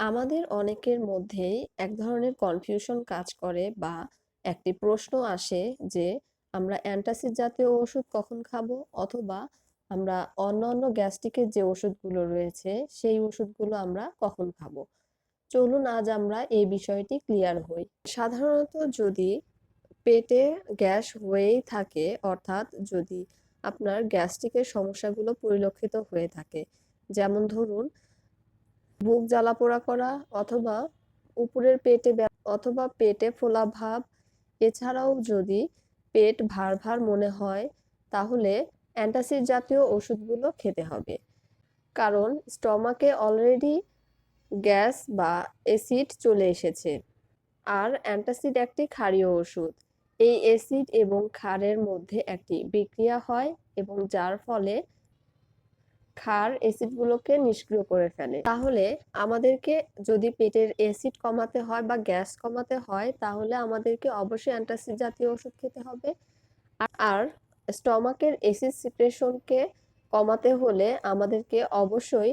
আমাদের অনেকের মধ্যেই এক ধরনের কনফিউশন কাজ করে বা একটি প্রশ্ন আসে যে আমরা অ্যান্টাসিড জাতীয় ওষুধ কখন খাবো, অথবা আমরা অন্যান্য গ্যাস্ট্রিকের যে ওষুধগুলো রয়েছে সেই ওষুধগুলো আমরা কখন খাবো। চলুন আজ আমরা এই বিষয়টি ক্লিয়ার হই। সাধারণত যদি পেটে গ্যাস হয়েই থাকে, অর্থাৎ যদি আপনার গ্যাস্ট্রিকের সমস্যাগুলো পরিলক্ষিত হয়ে থাকে, যেমন ধরুন বুক জ্বালা-পোড়া করা, অথবা উপরের অথবা পেটে ফোলা ভাব, এছাড়াও যদি পেট ভার ভার মনে হয়, তাহলে অ্যান্টাসিড জাতীয় ওষুধগুলো খেতে হবে। কারণ স্টমাকে অলরেডি গ্যাস বা অ্যাসিড চলে এসেছে। আর অ্যান্টাসিড একটি ক্ষারীয় ওষুধ। এই অ্যাসিড এবং ক্ষারের মধ্যে একটি বিক্রিয়া হয় এবং যার ফলে ক্ষার অ্যাসিডগুলোকে নিষ্ক্রিয় করে ফেলে। তাহলে আমাদেরকে যদি পেটের অ্যাসিড কমাতে হয় বা গ্যাস কমাতে হয়, তাহলে আমাদেরকে অবশ্যই অ্যান্টাসিড জাতীয় ওষুধ খেতে হবে। আর স্টমাকের অ্যাসিড সিক্রেশনকে কমাতে হলে আমাদেরকে অবশ্যই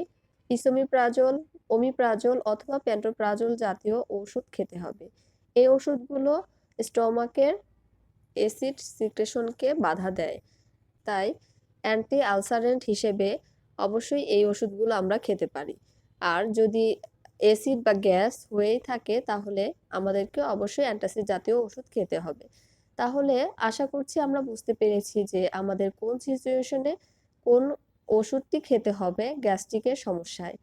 ইসোমিপ্রাজোল, ওমিপ্রাজোল অথবা প্যান্টোপ্রাজোল জাতীয় ওষুধ খেতে হবে। এই ওষুধগুলো স্টমাকের অ্যাসিড সিক্রেশনকে বাধা দেয়। তাই অ্যান্টি আলসারেন্ট হিসেবে অবশ্যই এই ওষুধগুলো আমরা খেতে পারি। আর যদি অ্যাসিড বা গ্যাস হয়েই থাকে, তাহলে আমাদেরকে অবশ্যই অ্যান্টাসিড জাতীয় ওষুধ খেতে হবে। তাহলে আশা করছি আমরা বুঝতে পেরেছি যে আমাদের কোন সিচুয়েশনে কোন ওষুধটি খেতে হবে গ্যাস্ট্রিকের সমস্যায়।